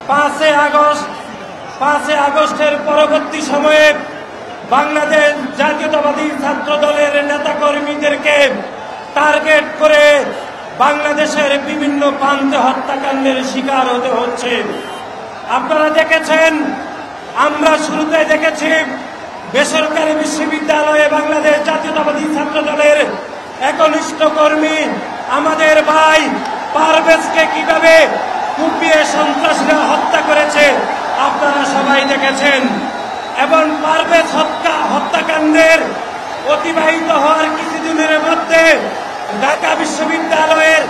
5 আগস্টের পরবর্তী সময়ে বাংলাদেশ জাতীয়তাবাদী ছাত্র দলের নেতাকর্মীদেরকে টার্গেট করে বাংলাদেশের বিভিন্ন প্রান্তে হত্যাকাণ্ডের শিকার হতে হচ্ছে। আপনারা দেখেছেন, আমরা শুরুতে দেখেছি বেসরকারি বিশ্ববিদ্যালয়ে বাংলাদেশ জাতীয়তাবাদী ছাত্র দলের একনিষ্ঠ কর্মী আমাদের ভাই পারভেজকে কিভাবে কুপিয়ে সন্ত্রাসীরা হত্যা করেছে আপনারা সবাই দেখেছেন। এবং পারভেজ হত্যাকাণ্ডের অতিবাহিত হওয়ার কিছুদিনের মধ্যে ঢাকা বিশ্ববিদ্যালয়ের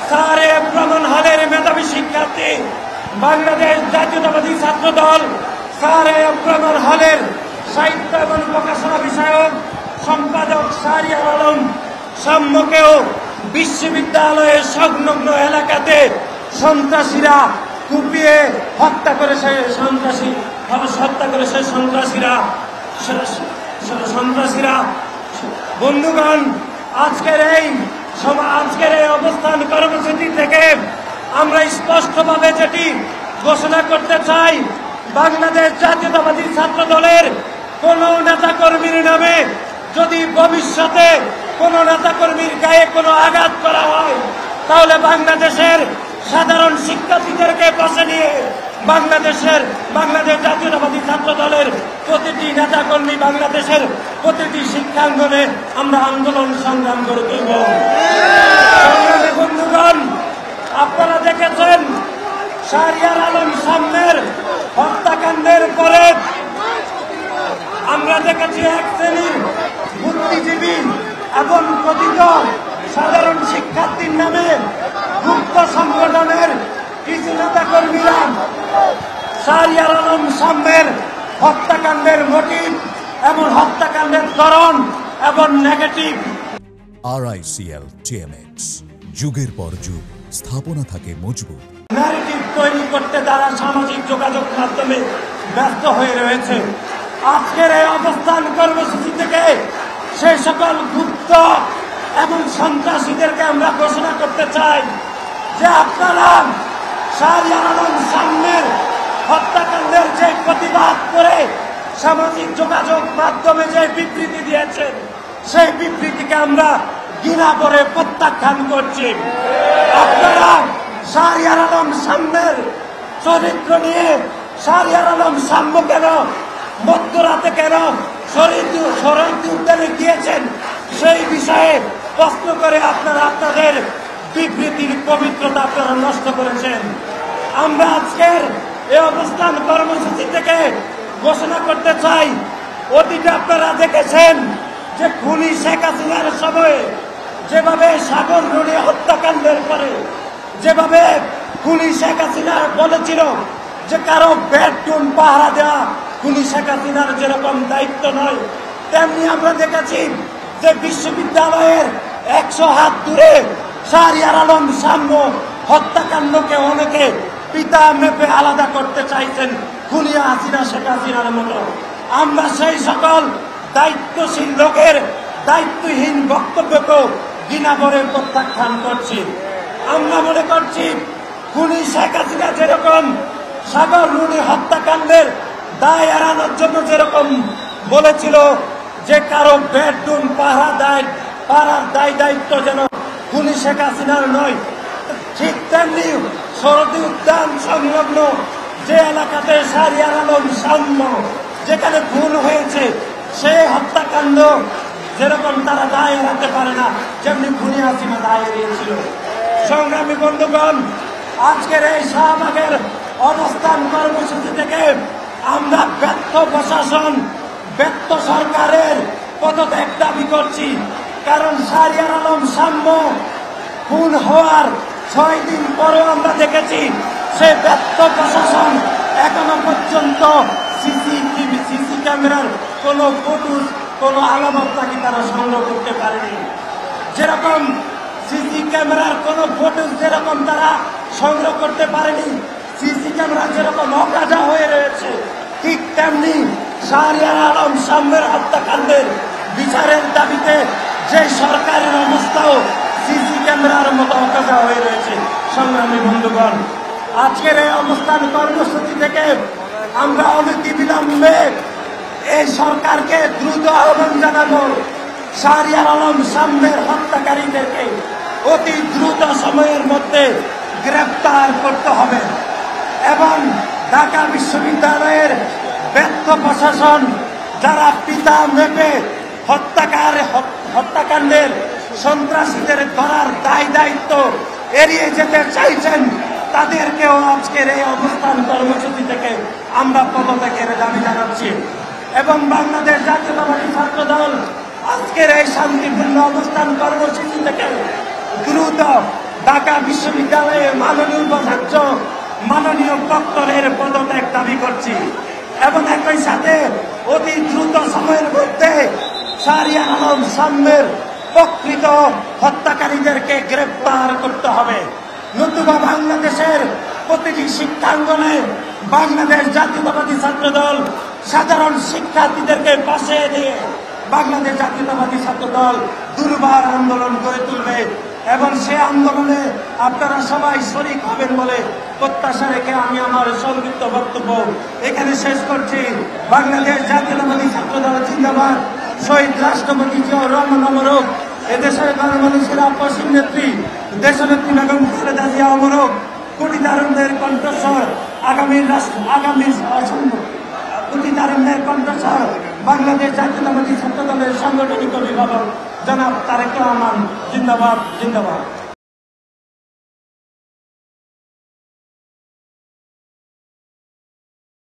স্যার রহমান হলের মেধাবী শিক্ষার্থী বাংলাদেশ জাতীয়তাবাদী ছাত্র দল স্যার রহমান হলের সাহিত্য এবং প্রকাশনা বিষয়ক সম্পাদক শাহরিয়ার আলম সাম্যকেও বিশ্ববিদ্যালয়ের সংলগ্ন এলাকাতে সন্ত্রাসীরা কুপিয়ে হত্যা করে সন্ত্রাসীরা বন্ধুগণ, আজকের এই অবস্থান কর্মসূচি থেকে আমরা স্পষ্টভাবে যেটি ঘোষণা করতে চাই, বাংলাদেশ জাতীয়তাবাদী ছাত্র দলের কোন নেতাকর্মীর নামে যদি ভবিষ্যতে কোন নেতাকর্মীর গায়ে কোনো আঘাত করা হয়, তাহলে বাংলাদেশের সাধারণ শিক্ষার্থীদেরকে পাশে নিয়ে বাংলাদেশ জাতীয়তাবাদী ছাত্র দলের প্রতিটি নেতাকর্মী বাংলাদেশের প্রতিটি শিক্ষাঙ্গনে আমরা আন্দোলন সংগ্রাম করে তুলব। বন্ধুগণ, আপনারা দেখেছেন শাহরিয়ার আলম সাম্যের হত্যাকাণ্ডের পরে আমরা দেখেছি এক শ্রেণীর বুদ্ধিজীবী এবং কথিত সাধারণ শিক্ষার্থীর নামে গুপ্ত সংগঠনের কিছু নেতাকর্মীরা শাহরিয়ার আলম সাম্যের হত্যাকাণ্ডের মোটিভ এবং হত্যাকাণ্ডের কারণ এবং নেগেটিভ। RICL TMX, যুগের পর যুগ স্থাপনা থাকে মজবুত। ন্যারেটিভ তৈরি করতে তারা সামাজিক যোগাযোগ মাধ্যমে ব্যস্ত হয়ে রয়েছে। আজকের এই অবস্থান কর্মসূচি থেকে সেই সকল গুপ্ত এবং সন্ত্রাসীদেরকে আমরা ঘোষণা করতে চাই যে আপনারা শাহরিয়ার আলম সাম্যের হত্যাকাণ্ডের যে প্রতিবাদ করে সামাজিক যোগাযোগ মাধ্যমে যে বিবৃতি দিয়েছেন, সেই বিবৃতিকে আমরা ঘৃণা করে প্রত্যাখ্যান করছি। আপনারা শাহরিয়ার আলম সাম্যের চরিত্র নিয়ে শাহরিয়ার আলম সাম্য কেন মধ্যরাতে কেন শরীর উদ্যানে গিয়েছেন, সেই বিষয়ে প্রশ্ন করে আপনারা আপনাদের বিবৃতির পবিত্রতা আপনারা নষ্ট করেছেন। আমরা আজকের এই অবস্থান কর্মসূচি থেকে ঘোষণা করতে চাই, অতীতে আপনারা দেখেছেন যে খুনি শেখ হাসিনার সময়ে যেভাবে সাগর রুনি হত্যাকাণ্ডের পরে যেভাবে খুনি শেখ হাসিনা বলেছিল যে কারো বেডরুম পাহারা দেওয়া খুনি শেখ হাসিনার যেরকম দায়িত্ব নয়, তেমনি আমরা দেখেছি যে বিশ্ববিদ্যালয়ের 100 হাত দূরে শাহরিয়ার আলম সাম্য হত্যাকাণ্ডকে অনেকে পিতা মেপে আলাদা করতে চাইছেন খুনি হাসিনা শেখ হাসিনার মতো। আমরা সেই সকল দায়িত্বশীল লোকের দায়িত্বহীন বক্তব্যকেও ঘৃণা করে প্রত্যাখ্যান করছি। আমরা মনে করছি খুনি শেখ হাসিনা যেরকম সাগর রুনি হত্যাকাণ্ডের দায় এড়ানোর জন্য যেরকম বলেছিল যে কারো বেডরুম পাহারার দায়িত্ব যেন খুনি শেখ হাসিনার নয়, ঠিক তেমনি শরৎ উদ্যান সংলগ্ন যে এলাকাতে শাহরিয়ার আলম সাম্য যেখানে খুন হয়েছে, সেই হত্যাকাণ্ড যেরকম তারা দায় এড়াতে পারে না, যেমনি খুনি হাসিনা দায় এড়িয়েছিল। সংগ্রামী বন্ধুগণ, আজকের এই শাহবাগের অবস্থান কর্মসূচি থেকে আমরা ব্যর্থ প্রশাসন, ব্যর্থ সরকারের পদত্যাগ দাবি করছি। কারণ শাহরিয়ার আলম সাম্য খুন হওয়ার 6 দিন পরেও আমরা দেখেছি সে ব্যর্থ প্রশাসন এখনো পর্যন্ত সিসি ক্যামেরার কোনো ফুটেজ, কোনো আলামত নাকি তারা সংগ্রহ করতে পারেনি। যেরকম সিসি ক্যামেরার কোনো ফুটেজ যেরকম তারা সংগ্রহ করতে পারেনি, সিসি ক্যামেরা যেরকম অকাজা হয়ে রয়েছে, ঠিক তেমনি শাহরিয়ার আলম সাম্যের হত্যাকাণ্ডের বিচারের দাবিতে যে সরকারের অবস্থাও সিসি ক্যামেরার মতো অকাজা হয়ে রয়েছে। সংগ্রামী বন্ধুগণ, আজকের এই অবস্থান কর্মসূচি থেকে আমরা অনতিবিলম্বে এই সরকারকে দ্রুত আহ্বান জানাবো, শাহরিয়ার আলম সাম্যের হত্যাকারীদেরকে অতি দ্রুত সময়ের মধ্যে গ্রেপ্তার করতে হবে এবং ঢাকা বিশ্ববিদ্যালয়ের ব্যর্থ প্রশাসন যারা পিতা মেপে হত্যাকাণ্ডের সন্ত্রাসীদের ধরার দায়িত্ব এড়িয়ে যেতে চাইছেন, তাদেরকেও আজকের এই অবস্থান কর্মসূচি থেকে আমরা পদত্যাগের দাবি জানাচ্ছি। এবং বাংলাদেশ জাতীয়তাবাদী ছাত্র দল আজকের এই শান্তিপূর্ণ অবস্থান কর্মসূচি থেকে দ্রুত ঢাকা বিশ্ববিদ্যালয়ের মাননীয় উপাচার্য, মাননীয় প্রক্টরের পদত্যাগ দাবি করছি এবং একই সাথে অতি দ্রুত সময়ের মধ্যে শাহরিয়ার আলম সাম্যের প্রকৃত হত্যাকারীদেরকে গ্রেপ্তার করতে হবে। নতুবা বাংলাদেশের প্রতিটি শিক্ষাঙ্গনে বাংলাদেশ জাতীয়তাবাদী ছাত্র দল সাধারণ শিক্ষার্থীদেরকে পাশে দিয়ে বাংলাদেশ জাতীয়তাবাদী ছাত্র দল দুর্বার আন্দোলন গড়ে তুলবে এবং সে আন্দোলনে আপনারা সবাই শরীক হবেন বলে প্রত্যাশা রেখে আমি আমার সংক্ষিপ্ত বক্তব্য এখানে শেষ করছি। বাংলাদেশ জাতীয়তাবাদী ছাত্র দল জিন্দাবাদ। শহীদ রাষ্ট্রপতি জিয়াউর রহমান অমরক। এদেশের গণমানুষের আপসীন নেত্রী দেশনেত্রী বেগম খালেদা জিয়া অমরক। কোটি তারুণ্যের কণ্ঠস্বর কোটি তারুণ্যের কণ্ঠস্বর বাংলাদেশ জাতীয়তাবাদী ছাত্র দলের সাংগঠনিক অভিভাবক জনাব তারেক রহমান। জিন্দাবাদ, জিন্দাবাদ।